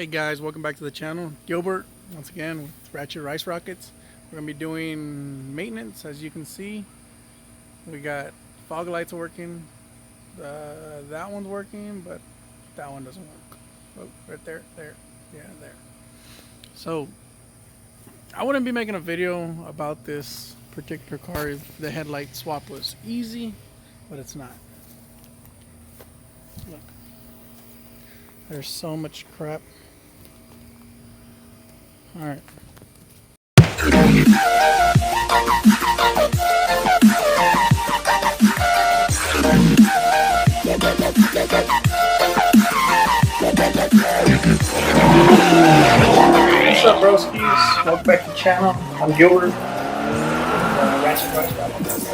Hey guys, welcome back to the channel. Gilbert, once again with Ratchet Rice Rockets. We're going to be doing maintenance. As you can see, we got fog lights working. That one's working, but that one doesn't work. Oh, right there, there, yeah, there. So, I wouldn't be making a video about this particular car if the headlight swap was easy, but it's not. Look, there's so much crap. Alright. What's up, broskies? Welcome back to the channel. I'm Gilbert. Ratchet Rice Rockets.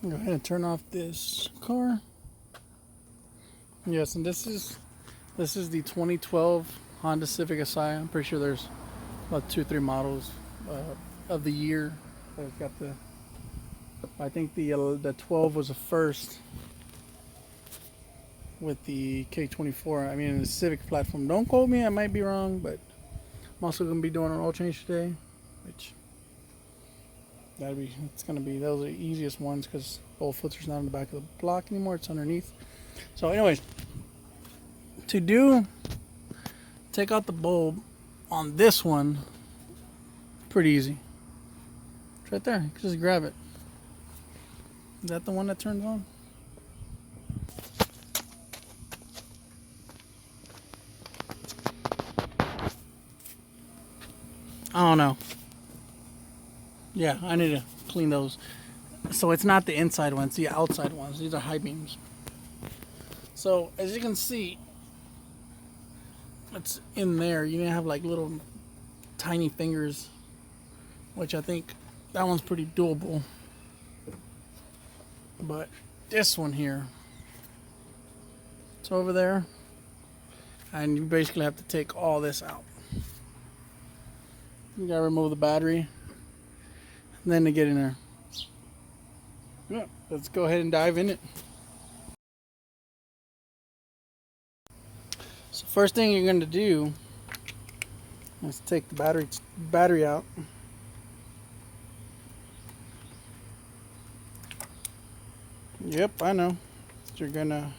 Go ahead and turn off this car. Yes, and this is the 2012 Honda Civic Si. I'm pretty sure there's about 2-3 models of the year. It's got the. I think the 12 was the first with the K24. I mean, the Civic platform. Don't quote me. I might be wrong, but I'm also gonna be doing an oil change today, which it's gonna be those are the easiest ones because oil filter's not on the back of the block anymore. It's underneath. So, anyways, take out the bulb on this one. Pretty easy. It's right there. You can just grab it. Is that the one that turns on? I don't know. Yeah, I need to clean those. So it's not the inside ones, the outside ones. These are high beams. So as you can see, it's in there. You have like little tiny fingers, which I think that one's pretty doable. But this one here, it's over there, and you basically have to take all this out. You gotta remove the battery, and then to get in there. Yeah, let's go ahead and dive in it. So first thing you're going to do is take the battery out. Yep, I know. You're gonna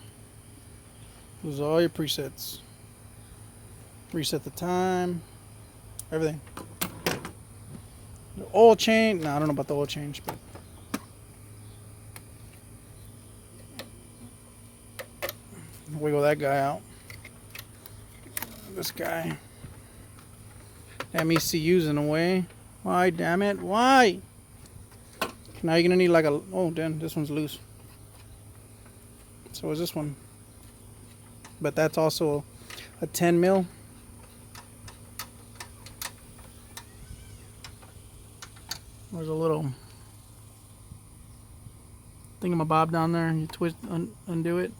lose all your presets. Reset the time, everything. The oil change. No, I don't know about the oil change, but wiggle that guy out. This guy. Damn ECU's in the way. Why, damn it? Why? Now you're gonna need like a. Oh, damn, this one's loose. So is this one. But that's also a 10 mil. There's a little thingamabob down there. You twist, undo it.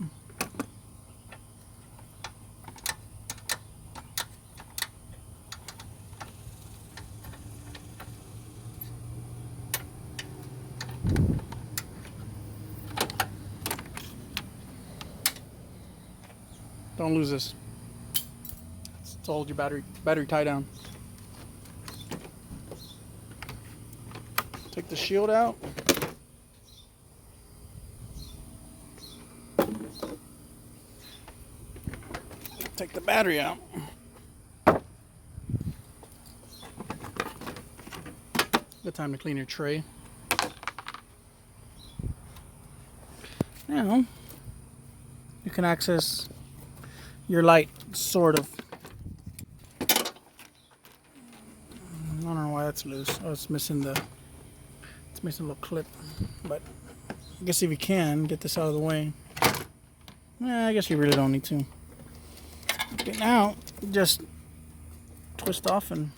Don't lose this. It's to hold your battery tie down. Take the shield out. Take the battery out. Good time to clean your tray. Now you can access your light, sort of. I don't know why that's loose. Oh, it's missing a little clip. But I guess if you can get this out of the way. I guess you really don't need to. Okay, now just twist off and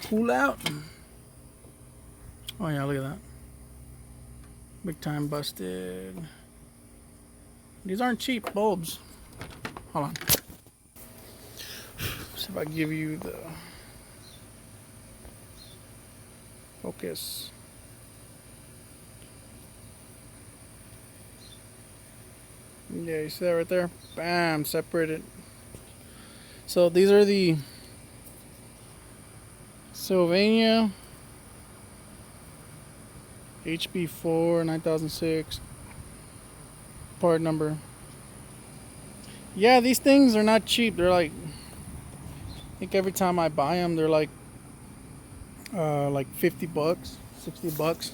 pull out. Oh yeah, look at that. Big time busted. These aren't cheap bulbs. Hold on. See if I give you the focus. Yeah, you see that right there? Bam, separated. So these are the Sylvania HB4 9006 part number. Yeah, these things are not cheap. They're like, I think every time I buy them, they're like 50 bucks, 60 bucks.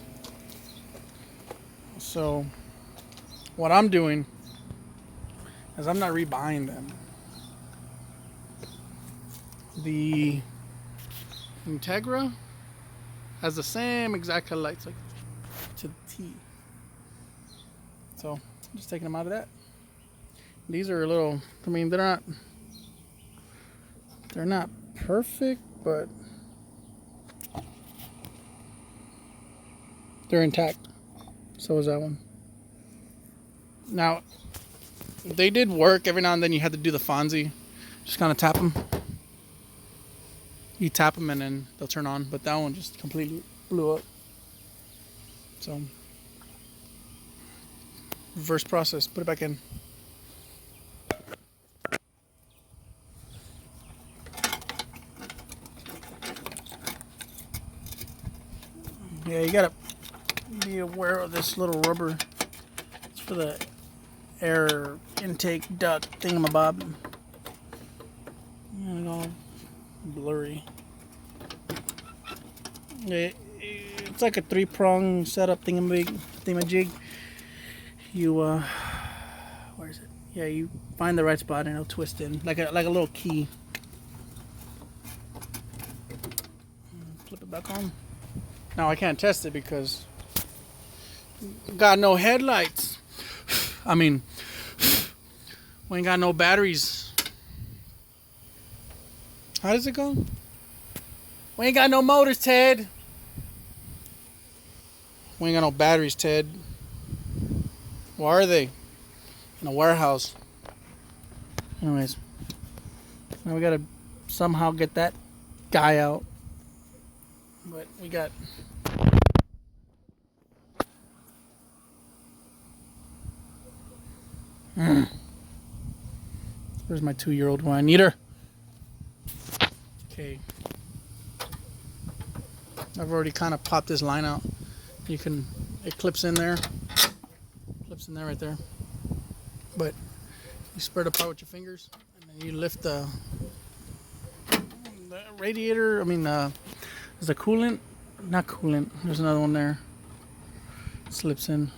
So what I'm doing is I'm not rebuying them. The Integra has the same exact headlights, like to the T. So I'm just taking them out of that. These are a little, I mean, they're not perfect, but they're intact. So is that one. Now, they did work. Every now and then you had to do the Fonzie. Just kind of tap them. You tap them and then they'll turn on. But that one just completely blew up. So, reverse process. Put it back in. Yeah, you gotta be aware of this little rubber. It's for the air intake duct thingamabob. And all blurry. It's like a 3-prong setup thingamajig. You where is it? Yeah, you find the right spot and it'll twist in like a little key. Flip it back on. Now I can't test it because got no headlights. I mean, we ain't got no batteries. How does it go? We ain't got no motors, Ted. We ain't got no batteries, Ted. Where are they? In a warehouse. Anyways, now we gotta somehow get that guy out. But we got Where's my 2-year-old when I need her? Okay. I've already kind of popped this line out. It clips in there. Clips in there right there. But you spread apart with your fingers and then you lift the radiator. I mean, is the coolant? Not coolant. There's another one there. Slips in.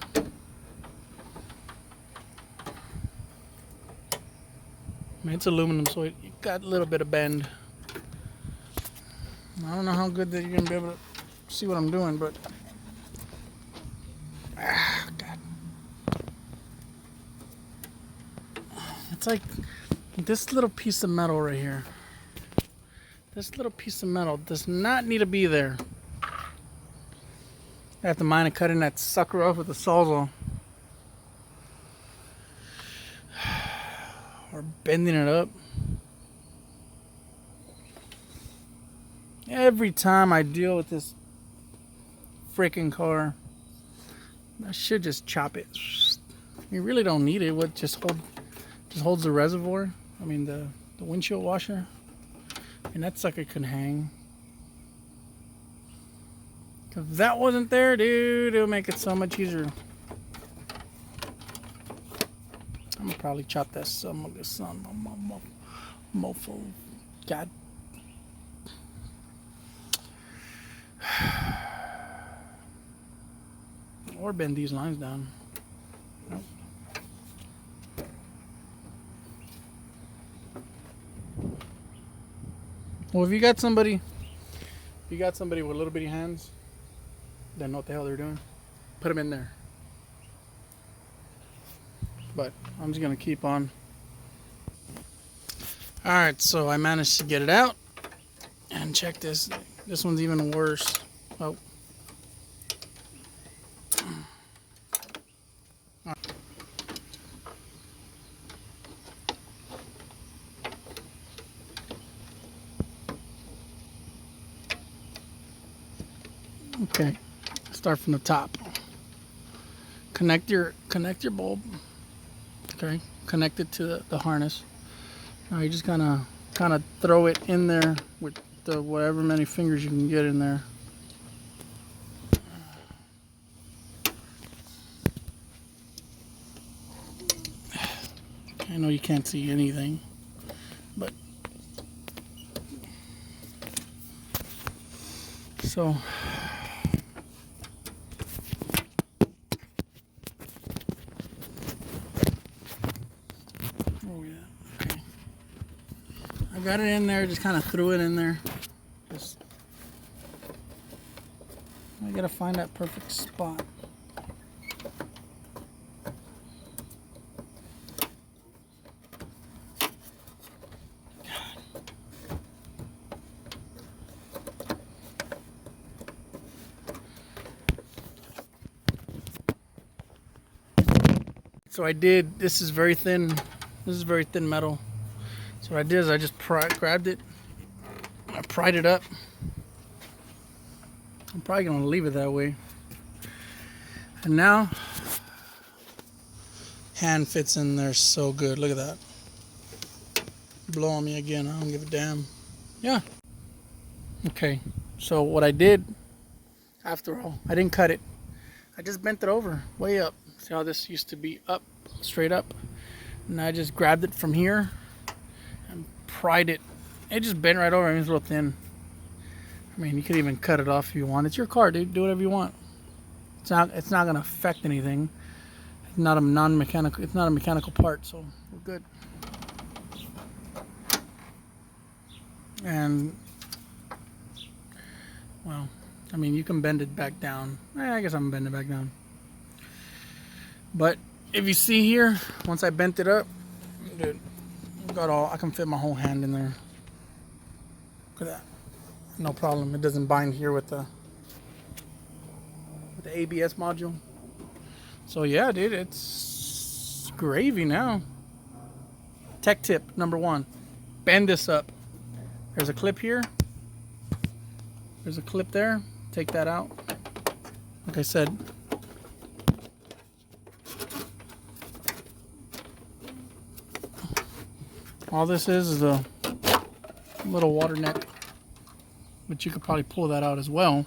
I mean, it's aluminum, so it got a little bit of bend. I don't know how good that you're gonna be able to see what I'm doing, but God, it's like this little piece of metal right here. This little piece of metal does not need to be there. I have to mind and cutting that sucker off with a sawzall. Or bending it up. Every time I deal with this freaking car, I should just chop it. You really don't need it. What just holds the reservoir? I mean the windshield washer. And that sucker can hang. If that wasn't there, dude, it'll make it so much easier. I'm gonna probably chop that son of a mofo. God. Or bend these lines down. Nope. Well, if you got somebody with little bitty hands that know what the hell they're doing, put them in there. But I'm just gonna keep on. All right, so I managed to get it out, and check this. This one's even worse. Oh. Okay, start from the top. Connect your bulb. Okay, connected to the harness. Now you just kind of throw it in there with the whatever many fingers you can get in there. I know you can't see anything, but so oh yeah, okay. I got it in there, just kind of threw it in there. Just I gotta find that perfect spot. So I did, this is very thin metal. So what I did is I just grabbed it, I pried it up. I'm probably gonna leave it that way. And now, hand fits in there so good, look at that. Blow on me again, I don't give a damn. Yeah. Okay, so what I did, after all, I didn't cut it. I just bent it over, way up. See how this used to be up, straight up? And I just grabbed it from here and pried it. It just bent right over. I mean, it's real thin. I mean, you could even cut it off if you want. It's your car, dude. Do whatever you want. It's not gonna affect anything. It's not a non-mechanical. It's not a mechanical part, so we're good. And well, I mean, you can bend it back down. I guess I'm bending it back down. But if you see here, once I bent it up, dude, I can fit my whole hand in there. Look at that. No problem. It doesn't bind here with the ABS module. So yeah, dude, it's gravy now. Tech tip number 1: bend this up. There's a clip here. There's a clip there. Take that out. Like I said, all this is a little water neck, but you could probably pull that out as well.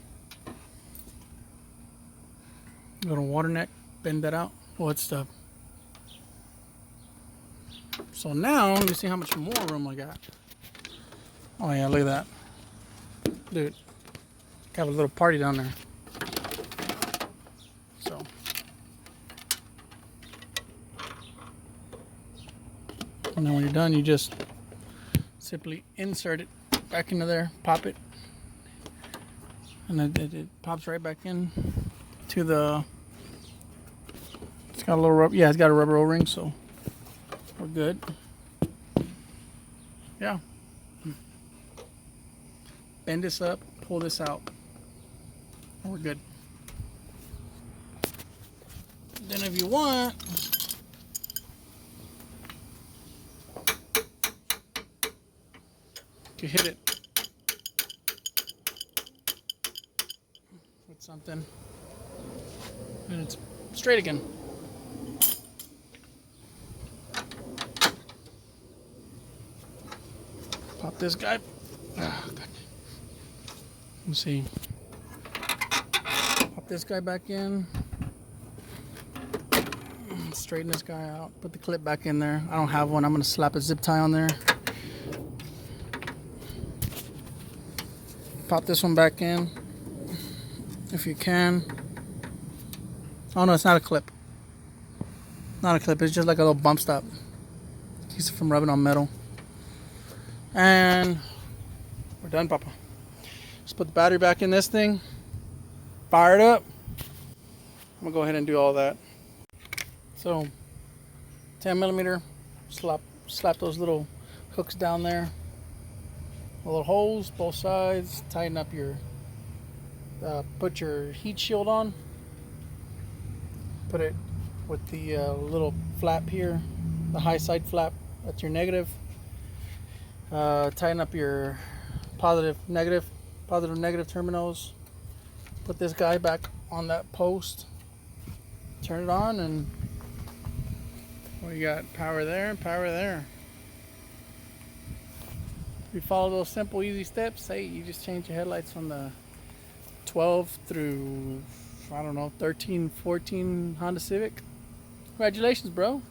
Little water neck, bend that out. Oh, it's the. So now, let me see how much more room I got. Oh yeah, look at that. Dude, got a little party down there. So. And then when you're done, you just simply insert it back into there, pop it, and then it pops right back in to the. It's got a little rubber. Yeah, it's got a rubber O-ring, so we're good. Yeah. Bend this up, pull this out, and we're good. Then if you want, you hit it with something, and it's straight again. Pop this guy. Ah, God. Let's see. Pop this guy back in. Straighten this guy out. Put the clip back in there. I don't have one. I'm going to slap a zip tie on there. Pop this one back in if you can. Oh no, it's not a clip. Not a clip. It's just like a little bump stop. Keeps it from rubbing on metal. And we're done, Papa. Just put the battery back in this thing. Fire it up. I'm gonna go ahead and do all that. So 10mm. Slap those little hooks down there. Little holes, both sides. Tighten up your. Put your heat shield on. Put it with the little flap here, the high side flap. That's your negative. Tighten up your positive negative terminals. Put this guy back on that post. Turn it on, and We got power there and power there. If you follow those simple, easy steps, hey, you just change your headlights from the 12 through, I don't know, 13, 14 Honda Civic. Congratulations, bro.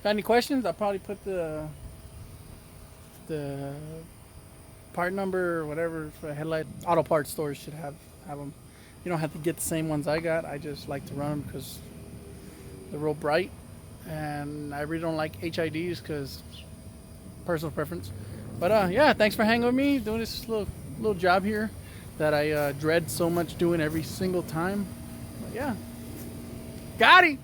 Got any questions? I'll probably put the part number or whatever for a headlight. Auto parts stores should have them. You don't have to get the same ones I got. I just like to run them because they're real bright, and I really don't like HIDs because personal preference. But yeah, thanks for hanging with me doing this little job here that I dread so much doing every single time. But yeah, got it.